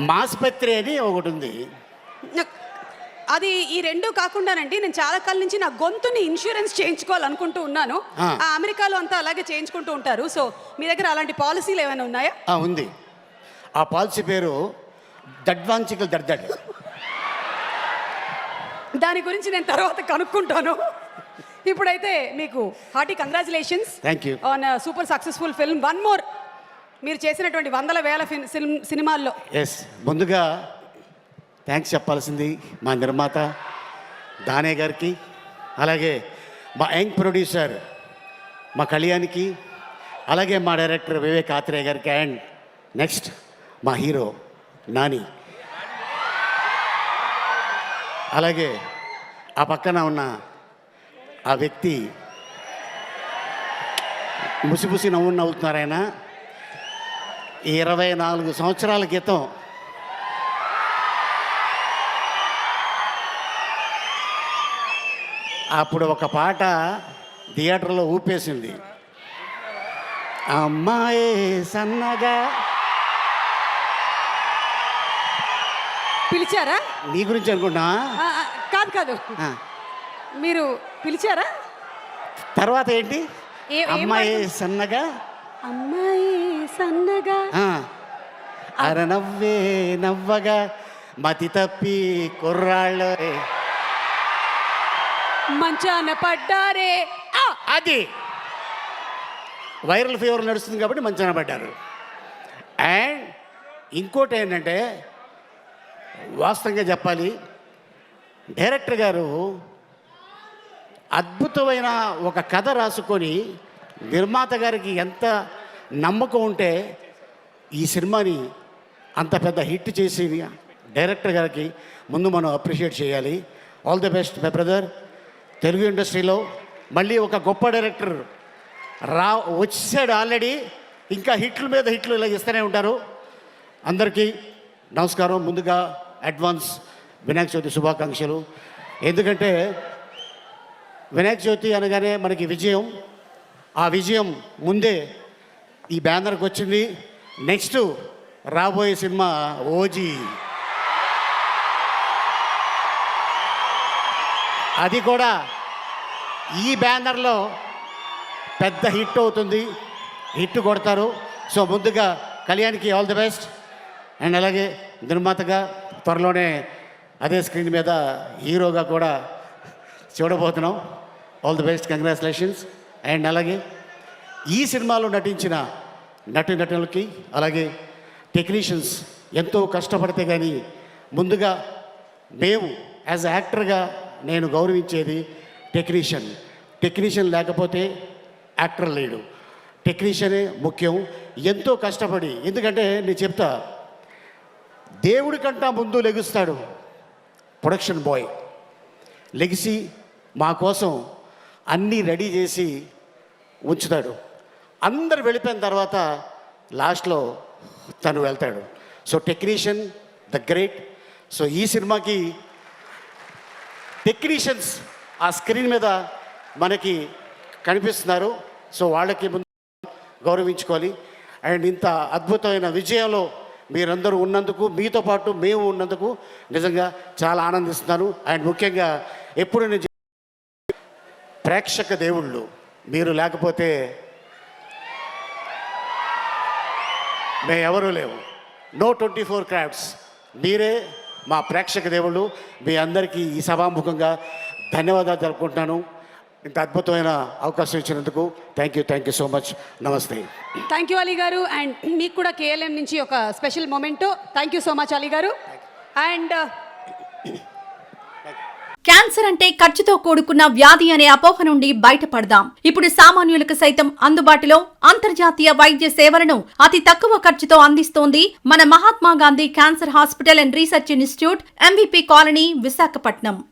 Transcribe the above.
మాస్పత్రి అని ఒకటి ఉంది. అది ఈ రెండు కాకుండానండి, నేను చాలా కాలం నుంచి నా గొంతుని ఇన్సూరెన్స్ చేయించుకోవాలనుకుంటూ ఉన్నాను. ఆ అమెరికాలో అంతా అలాగే చేయించుకుంటూ ఉంటారు. సో మీ దగ్గర అలాంటి పాలసీలు ఏమైనా ఉన్నాయా? ఉంది. ఆ పాలసీ పేరు దడ్వాంచికల్ దడ్దడ్. దాని గురించి నేను తర్వాత కనుక్కుంటాను. ఇప్పుడైతే మీకు hearty congratulations on super successful film. One more, మీరు చేసినటువంటి వందల వేల సినిమాల్లో. ఎస్, ముందుగా థ్యాంక్స్ చెప్పాల్సింది మా నిర్మాత దానే గారికి, అలాగే మా యంగ్ ప్రొడ్యూసర్ మా కళ్యాణ్కి, అలాగే మా డైరెక్టర్ వివేక్ ఆత్రేయ గారికి, అండ్ నెక్స్ట్ మా హీరో నాని, అలాగే ఆ పక్కన ఉన్న ఆ వ్యక్తి ముసిముసి నవ్వుతున్నారు. ఆయన 24 సంవత్సరాల క్రితం అప్పుడు ఒక పాట థియేటర్లో ఊపేసింది. అమ్మాయి సన్నగా. పిలిచారా? నీ గురించి అనుకుంటా. కాదు కాదు, మీరు పిలిచారా? తర్వాత ఏంటి? అమ్మాయి సన్నగా, అమ్మాయి సన్నగా, అరనవ్వే నవ్వగా, మతి తప్పి కుర్రాళ్ళ మంచాన పడ్డారే. అది వైరల్ ఫీవర్ నడుస్తుంది కాబట్టి మంచాన పడ్డారు. అండ్ ఇంకోటి ఏంటంటే, వాస్తవంగా చెప్పాలి, డైరెక్టర్ గారు అద్భుతమైన ఒక కథ రాసుకొని నిర్మాత గారికి ఎంత నమ్మకం ఉంటే ఈ సినిమాని అంత పెద్ద హిట్ చేసి డైరెక్టర్ గారికి ముందు మనం అప్రిషియేట్ చేయాలి. All the best my brother. Telugu ఇండస్ట్రీలో మళ్ళీ ఒక గొప్ప డైరెక్టర్ వచ్చాడు ఆల్రెడీ. ఇంకా హిట్ల మీద హిట్లు ఇలా ఇస్తూనే ఉంటారు. అందరికీ నమస్కారం. ముందుగా అడ్వాన్స్ వినాయక చవితి శుభాకాంక్షలు. ఎందుకంటే వినాయక చవితి అనగానే మనకి విజయం, ఆ విజయం ముందే ఈ బ్యానర్కి వచ్చింది. నెక్స్ట్ రాబోయే సినిమా ఓజీ, అది కూడా ఈ బ్యానర్లో పెద్ద హిట్ అవుతుంది, హిట్ కొడతారు. సో ముందుగా కళ్యాణ్కి ఆల్ ది బెస్ట్. అండ్ అలాగే నిర్మాతగా త్వరలోనే అదే స్క్రీన్ మీద హీరోగా కూడా చూడబోతున్నాం. All the best, congratulations. And అలాగే ఈ సినిమాలో నటించిన నటులకి, అలాగే టెక్నీషియన్స్ ఎంతో కష్టపడితే కానీ ముందుగా మేము యాజ్ యాక్టర్గా నేను గౌరవించేది టెక్నీషియన్ లేకపోతే యాక్టర్ లేడు. టెక్నీషియనే ముఖ్యం. ఎంతో కష్టపడి, ఎందుకంటే నేను చెప్తా, దేవుడి కంటా ముందు లెగుస్తాడు ప్రొడక్షన్ బాయ్. లెగిసి మా కోసం అన్నీ రెడీ చేసి ఉంచుతాడు. అందరు వెళ్ళిపోయిన తర్వాత లాస్ట్లో తను వెళ్తాడు. So technician the great. So ఈ సినిమాకి టెక్నీషియన్స్ ఆ స్క్రీన్ మీద మనకి కనిపిస్తున్నారు. సో వాళ్ళకి ముందు గౌరవించుకోవాలి. అండ్ ఇంత అద్భుతమైన విజయంలో మీరందరూ ఉన్నందుకు, మీతో పాటు మేము ఉన్నందుకు నిజంగా చాలా ఆనందిస్తున్నాను. అండ్ ముఖ్యంగా ఎప్పుడు నేను ప్రేక్షక దేవుళ్ళు, మీరు లేకపోతే మేము ఎవరూ లేవు. నో 24 క్రాఫ్ట్స్, మీరే మా ప్రేక్షక దేవుళ్ళు. మీ అందరికీ ఈ సభాముఖంగా ధన్యవాదాలు జరుపుకుంటున్నాను. ఇంత అద్భుతమైన అవకాశం ఇచ్చినందుకు థ్యాంక్ యూ సో మచ్. నమస్తే. Thank you Ali garu. And మీకు కూడా KLM నుంచి ఒక special memento. Thank you so much Ali garu. And cancer అంటే ఖర్చుతో కూడుకున్న వ్యాధి అనే అపోహ నుండి బయటపడదాం. ఇప్పుడు సామాన్యులకు సైతం అందుబాటులో అంతర్జాతీయ వైద్య సేవలను అతి తక్కువ ఖర్చుతో అందిస్తోంది మన Mahatma Gandhi cancer hospital and research institute, MVP colony, Visakhapatnam.